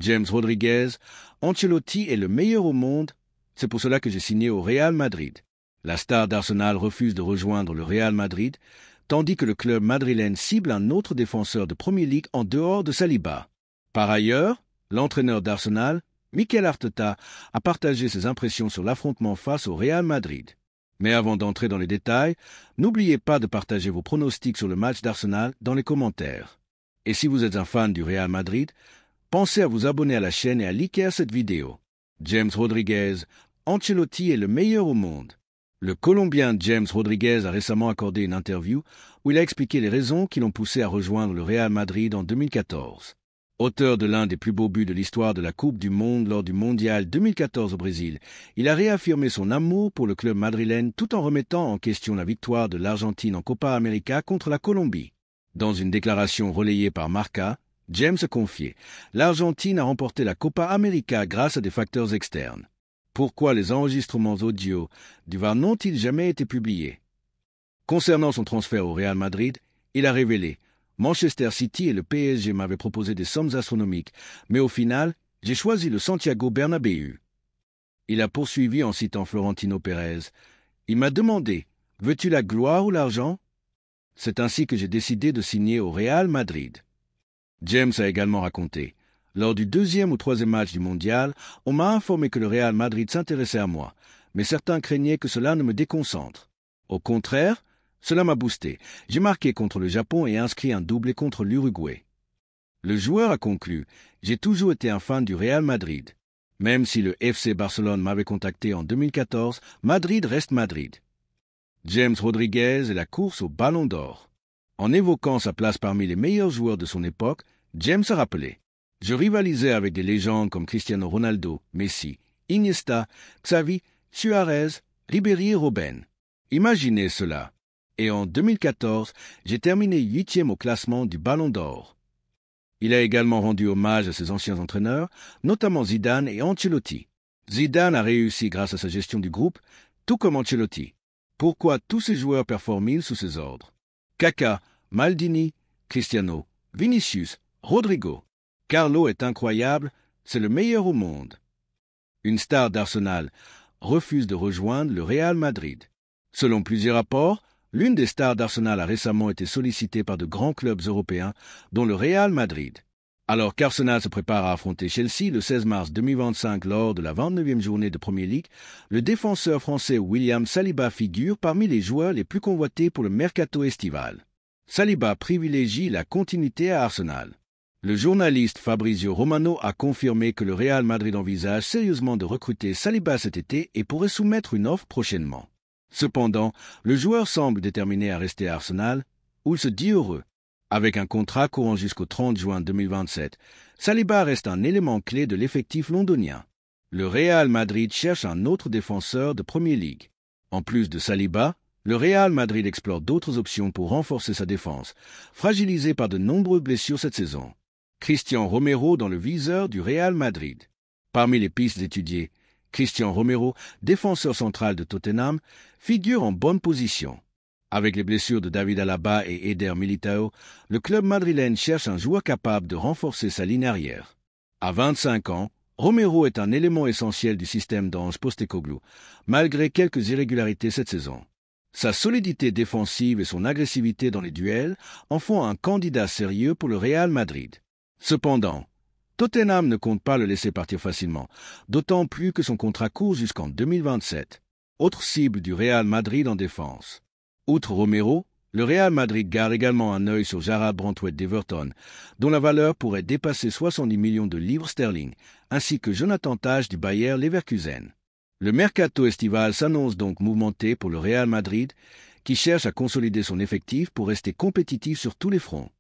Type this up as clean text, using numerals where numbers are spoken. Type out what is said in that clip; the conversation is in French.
James Rodriguez, Ancelotti est le meilleur au monde, c'est pour cela que j'ai signé au Real Madrid. La star d'Arsenal refuse de rejoindre le Real Madrid, tandis que le club madrilène cible un autre défenseur de Premier League en dehors de Saliba. Par ailleurs, l'entraîneur d'Arsenal, Mikel Arteta, a partagé ses impressions sur l'affrontement face au Real Madrid. Mais avant d'entrer dans les détails, n'oubliez pas de partager vos pronostics sur le match d'Arsenal dans les commentaires. Et si vous êtes un fan du Real Madrid, pensez à vous abonner à la chaîne et à liker cette vidéo. James Rodriguez, Ancelotti est le meilleur au monde. Le Colombien James Rodriguez a récemment accordé une interview où il a expliqué les raisons qui l'ont poussé à rejoindre le Real Madrid en 2014. Auteur de l'un des plus beaux buts de l'histoire de la Coupe du Monde lors du Mondial 2014 au Brésil, il a réaffirmé son amour pour le club madrilène tout en remettant en question la victoire de l'Argentine en Copa América contre la Colombie. Dans une déclaration relayée par Marca, James a confié « L'Argentine a remporté la Copa América grâce à des facteurs externes. Pourquoi les enregistrements audio du VAR n'ont-ils jamais été publiés ?» Concernant son transfert au Real Madrid, il a révélé « Manchester City et le PSG m'avaient proposé des sommes astronomiques, mais au final, j'ai choisi le Santiago Bernabéu. » Il a poursuivi en citant Florentino Pérez « Il m'a demandé « Veux-tu la gloire ou l'argent ?» C'est ainsi que j'ai décidé de signer au Real Madrid. James a également raconté « Lors du deuxième ou troisième match du mondial, on m'a informé que le Real Madrid s'intéressait à moi, mais certains craignaient que cela ne me déconcentre. Au contraire, cela m'a boosté. J'ai marqué contre le Japon et inscrit un doublé contre l'Uruguay. » Le joueur a conclu « J'ai toujours été un fan du Real Madrid. Même si le FC Barcelone m'avait contacté en 2014, Madrid reste Madrid. » James Rodriguez et la course au Ballon d'Or. En évoquant sa place parmi les meilleurs joueurs de son époque, James a rappelé « Je rivalisais avec des légendes comme Cristiano Ronaldo, Messi, Iniesta, Xavi, Suarez, Ribéry et Robben. Imaginez cela. Et en 2014, j'ai terminé 8e au classement du Ballon d'Or. » Il a également rendu hommage à ses anciens entraîneurs, notamment Zidane et Ancelotti. Zidane a réussi grâce à sa gestion du groupe, tout comme Ancelotti. Pourquoi tous ces joueurs performent-ils sous ses ordres? Kaka, Maldini, Cristiano, Vinicius, Rodrigo. Carlo est incroyable, c'est le meilleur au monde. Une star d'Arsenal refuse de rejoindre le Real Madrid. Selon plusieurs rapports, l'une des stars d'Arsenal a récemment été sollicitée par de grands clubs européens, dont le Real Madrid. Alors qu'Arsenal se prépare à affronter Chelsea le 16 mars 2025 lors de la 29e journée de Premier League, le défenseur français William Saliba figure parmi les joueurs les plus convoités pour le mercato estival. Saliba privilégie la continuité à Arsenal. Le journaliste Fabrizio Romano a confirmé que le Real Madrid envisage sérieusement de recruter Saliba cet été et pourrait soumettre une offre prochainement. Cependant, le joueur semble déterminé à rester à Arsenal, où il se dit heureux. Avec un contrat courant jusqu'au 30 juin 2027, Saliba reste un élément clé de l'effectif londonien. Le Real Madrid cherche un autre défenseur de Premier League. En plus de Saliba, le Real Madrid explore d'autres options pour renforcer sa défense, fragilisée par de nombreuses blessures cette saison. Christian Romero dans le viseur du Real Madrid. Parmi les pistes étudiées, Christian Romero, défenseur central de Tottenham, figure en bonne position. Avec les blessures de David Alaba et Eder Militao, le club madrilène cherche un joueur capable de renforcer sa ligne arrière. À 25 ans, Romero est un élément essentiel du système d'Ange Postecoglou, malgré quelques irrégularités cette saison. Sa solidité défensive et son agressivité dans les duels en font un candidat sérieux pour le Real Madrid. Cependant, Tottenham ne compte pas le laisser partir facilement, d'autant plus que son contrat court jusqu'en 2027. Autre cible du Real Madrid en défense. Outre Romero, le Real Madrid garde également un œil sur Jarrad Branthwaite d'Everton, dont la valeur pourrait dépasser 70 millions de livres sterling, ainsi que Jonathan Tah du Bayer Leverkusen. Le mercato estival s'annonce donc mouvementé pour le Real Madrid, qui cherche à consolider son effectif pour rester compétitif sur tous les fronts.